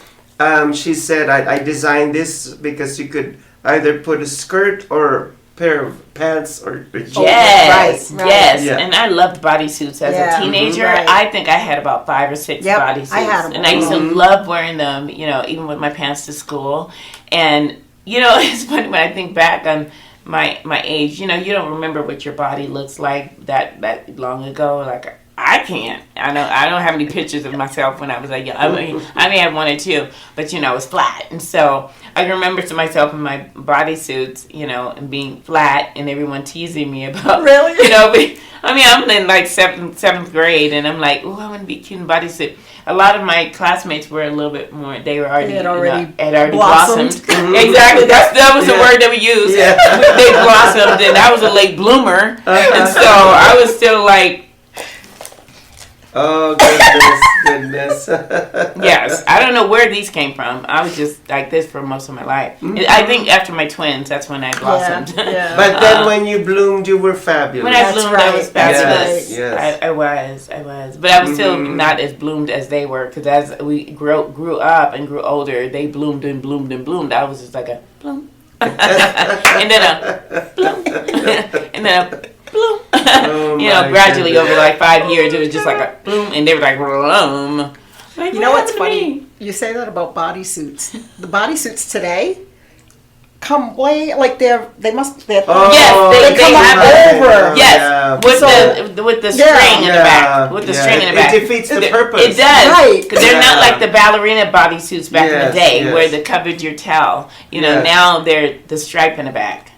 She said, I designed this because you could either put a skirt or pair of pants or jeans. Yes, right. yes. Yeah. And I loved bodysuits as a teenager. Right. I think I had about 5 or 6 bodysuits. I had them. And I used to love wearing them, you know, even with my pants to school. And, you know, it's funny when I think back on my age, you know, you don't remember what your body looks like that long ago. Like, I can't. I don't have any pictures of myself when I was like young. I mean, I may have 1 or 2, but you know, it was flat. And so I can remember to myself in my bodysuits, you know, and being flat, and everyone teasing me about, really, you know. I mean, I'm in like seventh grade, and I'm like, oh, I want to be cute in bodysuit. A lot of my classmates were a little bit more. They were already had already blossomed. Exactly. That was the word that we used. Yeah. They blossomed, and I was a late bloomer, and so I was still like. Oh, goodness. Yes. I don't know where these came from. I was just like this for most of my life. I think after my twins, that's when I blossomed. Yeah. But then when you bloomed, you were fabulous. When I bloomed, I was fabulous. Yes. I was. But I was still not as bloomed as they were, because as we grew up and grew older, they bloomed and bloomed and bloomed. I was just like a bloom. And then a bloom. And then a bloom. You know, gradually over like 5 years, it was just like a bloom, and they were like, bloom. Like, you know what's funny? You say that about bodysuits. The bodysuits today come way like they come over. With the string in the back. With the string in the back. It defeats the purpose. It does. Right. Because they're not like the ballerina bodysuits back in the day where they covered your towel. You know, now they're the stripe in the back.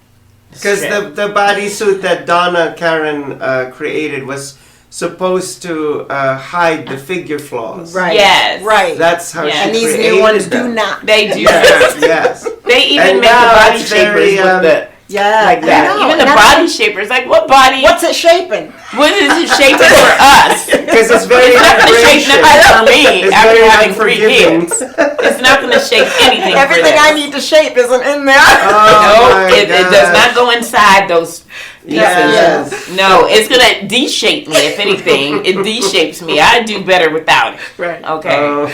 Because the bodysuit that Donna Karen created was supposed to hide the figure flaws. Right. Yes. Right. That's how she And these created new ones them. do not. They do Yes. not. Yes. They even And make the now body it's shapers very, with the... Yeah, like that. I know. Even the body shapers, like what body? What's it shaping? What is it shaping for us? Because it's very It's not going to shape nothing for me It's after very having 3 unforgiving. kids. It's not going to shape anything. Everything for I need to shape isn't in there. No, it does not go inside those pieces. Yes. No, it's going to de-shape me. If anything, it de-shapes me. I do better without it. Right. Okay. Oh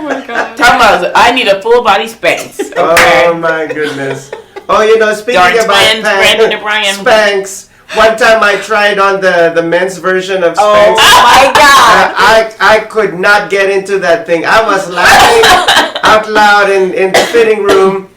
my God. Talking about, I need a full body Spanx. Okay. Oh my goodness. Oh, you know, speaking Darn about twins, Brandon and Brian. Spanx, one time I tried on the men's version of Spanx. Oh my God. I could not get into that thing. I was laughing out loud in the fitting room,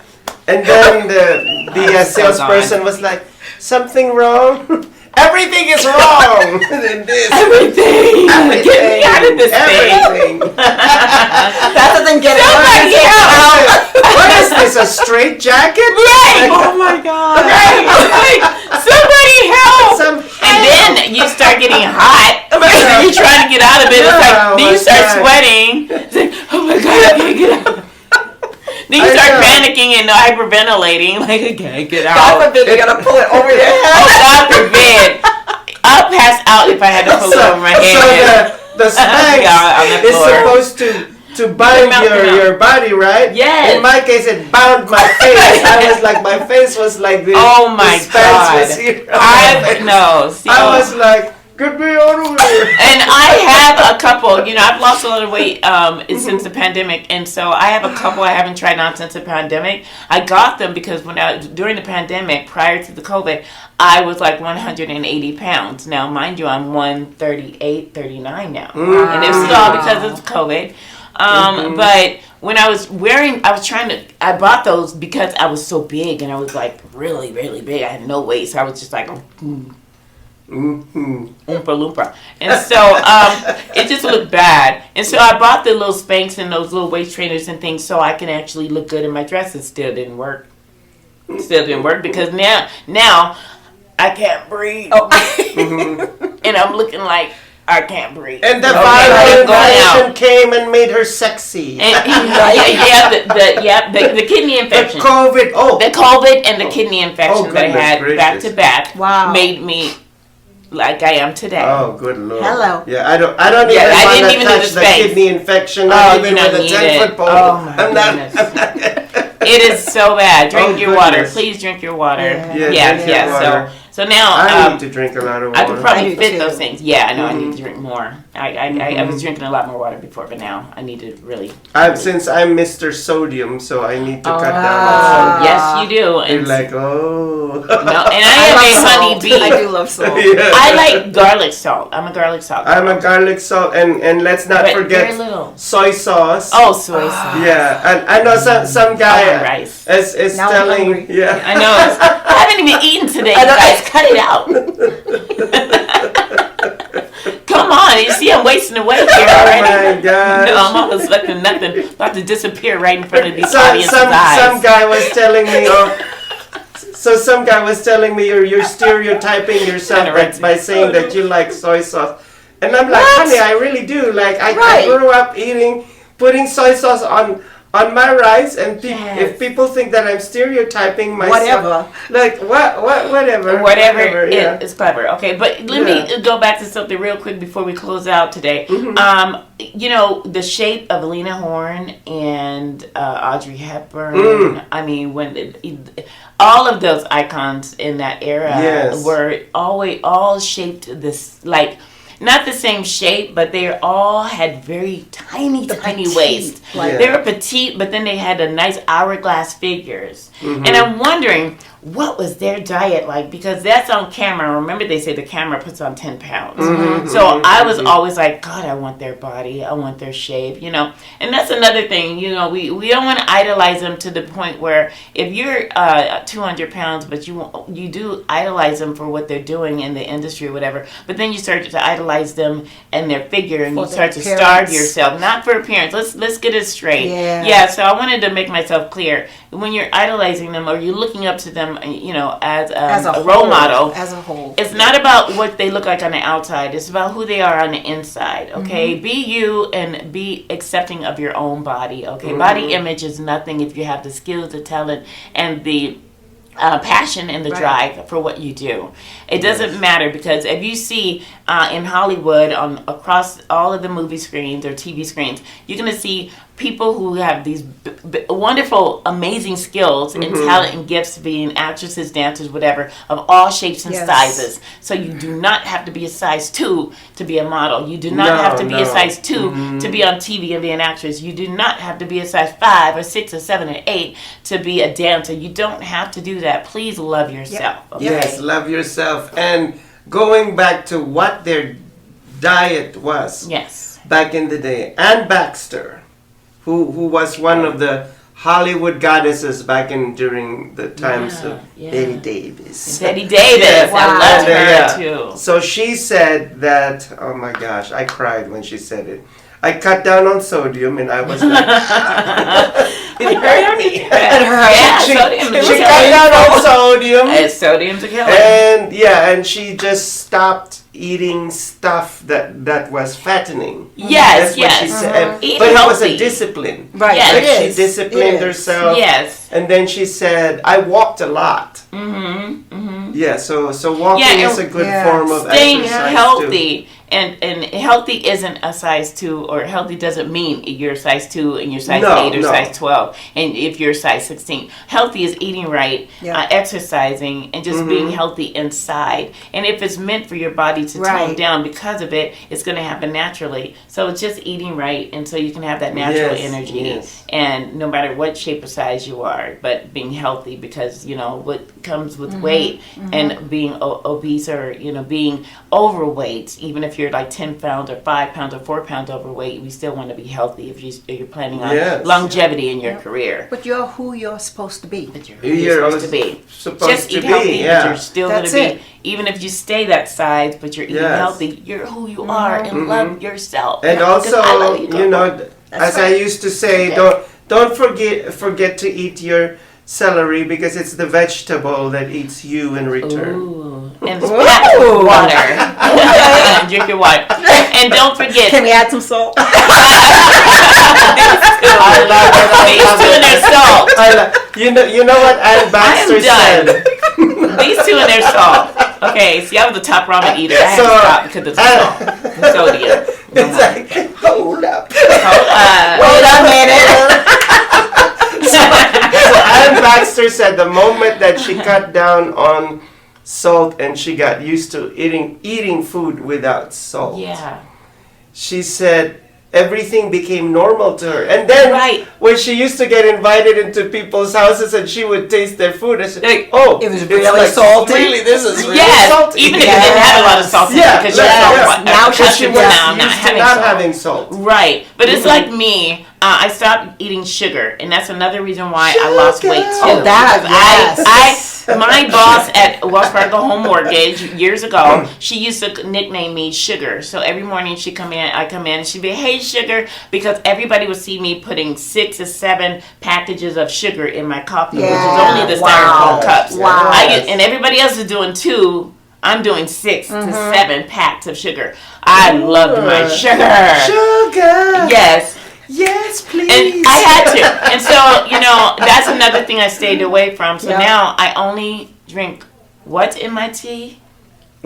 and then the salesperson was like, "Something wrong?" Everything is wrong in this. Everything. Get me out of this Everything. That doesn't get Somebody out. What is this? A straight jacket? Right. Oh my God. Right. Like, somebody help. And then you start getting hot. You're trying to get out of it. It's like, then you start sweating. It's like, oh my God, I can't get out. Then you start panicking and hyperventilating. Like, I can't get out. God forbid you're going to pull it over your head. Oh, God forbid. I'll pass out if I had to pull it over my head. So the Spanx is supposed to bind your body, right? Yes. In my case, it bound my face. I was like, my face was like this. Oh my God. Was here. I was like, get me out of here. And I have a couple, you know, I've lost a lot of weight since the pandemic, and so I have a couple I haven't tried on since the pandemic. I got them because during the pandemic, prior to the COVID, I was like 180 pounds. Now, mind you, I'm 138, 39 now. And this is all because of COVID. But when I was I bought those because I was so big, and I was like really, really big. I had no weight, so I was just like, Oompa Loompa. And so it just looked bad. And so I bought the little Spanx and those little waist trainers and things so I can actually look good in my dress. It still didn't work. Because now I can't breathe. And I'm looking like I can't breathe. And the viral came and made her sexy. And the kidney infection. The COVID. The COVID and the kidney infection that I had back to back made me like I am today. Oh, good Lord. Hello. Yeah, I don't even touch the kidney infection. Not even with a 10-foot pole. Oh my goodness. It is so bad. Drink your water. Please drink your water. Yeah. So So now I need to drink a lot of water. I could probably fit those things. Yeah, I know. I need to drink more. I was drinking a lot more water before, but now I need to really. Since I'm Mr. Sodium, so I need to cut down on sodium. Yes, you do. And you're like, oh. No, and I am a honey bee. I do love salt. Yeah. I like garlic salt. I'm a garlic salt girl. I'm a garlic salt, and let's not forget soy sauce. Oh, soy sauce. Yeah, and I know some guy is now telling. Yeah, I know. I haven't even eaten today. Guys, cut it out. Come on, you see I'm wasting away here already. Oh my gosh. No, I'm almost looking nothing about to disappear right in front of these audience's eyes. Some guy was telling me, some guy was telling me you're stereotyping yourself by saying that you like soy sauce. And I'm like, honey, I really do. Like, I grew up putting soy sauce on my rice, and if people think that I'm stereotyping myself, whatever, it's clever. Okay, but let me go back to something real quick before we close out today. You know, the shape of Lena Horne and Audrey Hepburn. I mean, when all of those icons in that era were all shaped this like. Not the same shape, but they all had very tiny waist. They were petite, but then they had a nice hourglass figures. And I'm wondering, what was their diet like? Because that's on camera. Remember, they say the camera puts on 10 pounds. So I was always like, God, I want their body. I want their shape, you know. And that's another thing, you know, we don't want to idolize them to the point where if you're 200 pounds, but you do idolize them for what they're doing in the industry or whatever, but then you start to idolize them and their figure, and you start to starve yourself. Not for appearance. Let's get it straight. Yeah, so I wanted to make myself clear. When you're idolizing them or you're looking up to them, you know, as a role model, as a whole, it's not about what they look like on the outside. It's about who they are on the inside. Okay, be you and be accepting of your own body. Okay, body image is nothing if you have the skills, the talent, and the passion and the drive for what you do. It doesn't matter, because if you see in Hollywood across all of the movie screens or TV screens, you're going to see people who have these wonderful, amazing skills and talent and gifts, being actresses, dancers, whatever, of all shapes and sizes. So you do not have to be a size 2 to be a model. You do not have to be a size 2 to be on TV and be an actress. You do not have to be a size 5 or 6 or 7 or 8 to be a dancer. You don't have to do that. Please love yourself. Okay? Yes, love yourself. And going back to what their diet was back in the day. Ann Baxter, who was one of the Hollywood goddesses back during the times of Betty Davis. Betty Davis, I love her too. So she said that, oh my gosh, I cried when she said it. I cut down on sodium, and I was like, it hurt me. She cut down on sodium. Sodium's a killer. And she just stopped eating stuff that was fattening. Yes, That's what she said. But it was a discipline. Right. Like she disciplined herself. Yes. And then she said, I walked a lot. Yeah, so walking is a good form of staying exercise healthy. too. And healthy isn't a size 2, or healthy doesn't mean you're size 2 and you're size 8 or size 12, and if you're size 16. Healthy is eating right, exercising, and just being healthy inside. And if it's meant for your body to tone down because of it, it's going to happen naturally. So it's just eating right, and so you can have that natural energy, and no matter what shape or size you are, but being healthy, because, you know, what comes with weight and being obese, or, you know, being overweight, even if you're like 10 pounds or 5 pounds or 4 pounds overweight, we still want to be healthy if you're planning on longevity in your career. But you're who you're supposed to be. But you're who you're supposed to be. Just eat healthy, but you're still going to be, even if you stay that size, but you're eating healthy, you're who you are, and love yourself. And also, you know, as I used to say, don't forget to eat your celery, because it's the vegetable that eats you in return. Ooh. And water. Drink your water. And don't forget. Can we add some salt? I love it. These two and their salt. You know what Ann Baxter said? These two and their salt. Okay, see, I was a top ramen eater. I had to stop because of the sodium. It's like, hold up. Wait a minute. So Ann Baxter said the moment that she cut down on salt, and she got used to eating food without salt. Yeah. She said everything became normal to her. And then when she used to get invited into people's houses and she would taste their food, I said, it was really like, salty. Really, this is really salty. Even if it didn't have a lot of salt, because now she was now not having salt. Right, but it's like me. I stopped eating sugar, and that's another reason why I lost weight too. My boss at Wells Fargo Home Mortgage years ago, she used to nickname me Sugar. So every morning I come in, and she'd be, "Hey, Sugar," because everybody would see me putting 6 or 7 packages of sugar in my coffee, which is only the styrofoam cups. Wow. And everybody else is doing 2. I'm doing 6 to 7 packs of sugar. I loved my sugar. Sugar. Yes. Yes, please. And I had to. And so, that's another thing I stayed away from. So now I only drink what's in my tea?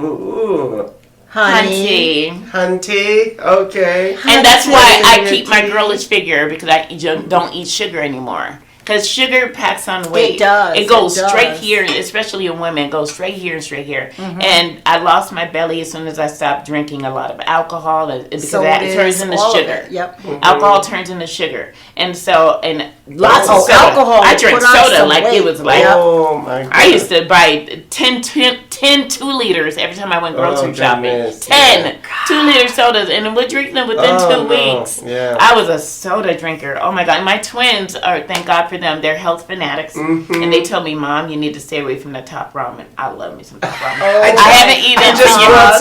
Ooh. Honey. Hunty. Okay. And that's why I keep my girlish figure, because I don't eat sugar anymore. Because sugar packs on weight. It does. It goes straight here, especially in women. It goes straight here and straight here. Mm-hmm. And I lost my belly as soon as I stopped drinking a lot of alcohol. Because that turns into sugar. Yep. Mm-hmm. Alcohol turns into sugar. And so, lots of soda. alcohol. I drink soda like weight. It was like, oh my God. I used to buy 10 2 liters every time I went grocery shopping. 10 2-liter sodas, and would drink them within 2 weeks. Yeah. I was a soda drinker. Oh my God. My twins are, thank God for them, they're health fanatics. Mm-hmm. And they tell me, "Mom, you need to stay away from the top ramen." I love me some top ramen. I haven't eaten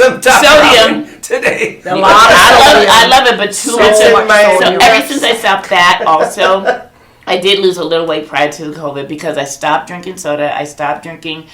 some top sodium ramen today. I love it, but too much. So ever since I stopped that also, I did lose a little weight prior to the COVID because I stopped drinking soda. I stopped drinking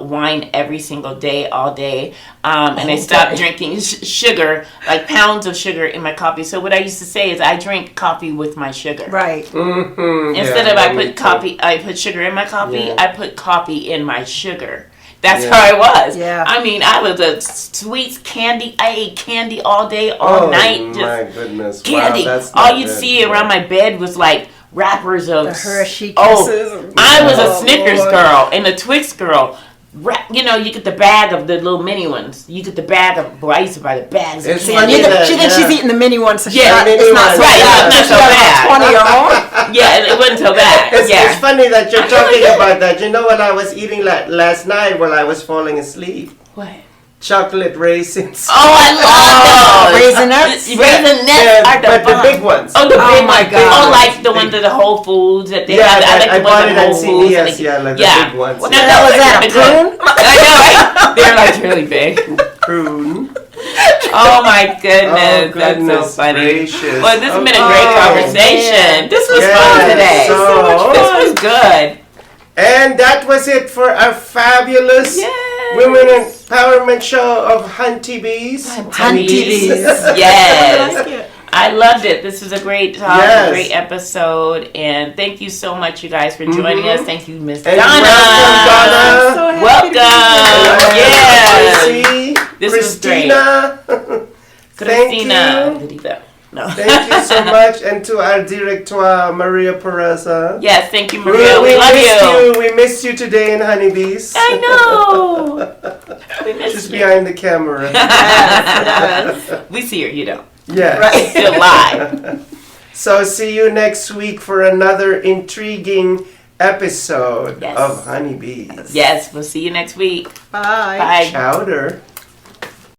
wine every single day, all day. And I stopped drinking sugar, like pounds of sugar in my coffee. So what I used to say is I drink coffee with my sugar. Right. Mm-hmm. Instead of I put sugar in my coffee, I put coffee in my sugar. That's how I was. Yeah. I mean, I was a sweets candy. I ate candy all day, all night. Oh my goodness. Candy. Wow, that's all you'd see around my bed was like wrappers of the Hershey Kisses. I was a Snickers girl and a Twix girl. You get the bag of the little mini ones. You get the bag of. Boy, I used to buy the bags. Of candy. She thinks she's eating the mini ones. So it's not so bad. Not so bad. 20 or more. Yeah, it wasn't so bad. It's funny that you're talking about that. You know what I was eating last night while I was falling asleep? What? Chocolate raisins. Oh, I love those. Raisinets? Raisinets are the big ones. Oh, the big my ones. God. Oh, like the ones at the Whole Foods that they have. I like the ones at Whole Foods. Like the big ones. Well, that was that, a prune? I know, right? They're like really big. Prune. Oh my goodness, that's so funny. Gracious. Well, this has been a great conversation. This was fun today. This was good. And that was it for our fabulous Women Empowerment Show of Hunty Bees. Yes. I loved it. This was a great talk, a great episode, and thank you so much, you guys, for joining us. Thank you, Miss Donna. Welcome, Donna. Welcome. This Christina. Christina. No. Thank you so much, and to our director, Maria Pereza. Yes, thank you, Maria. We love you. We missed you today in Honeybees. I know. We missed She's you. behind the camera. Yes. We see her, you don't. Yes. Right. Still live. So see you next week for another intriguing episode of Honeybees. Yes, we'll see you next week. Bye. Bye. Chowder.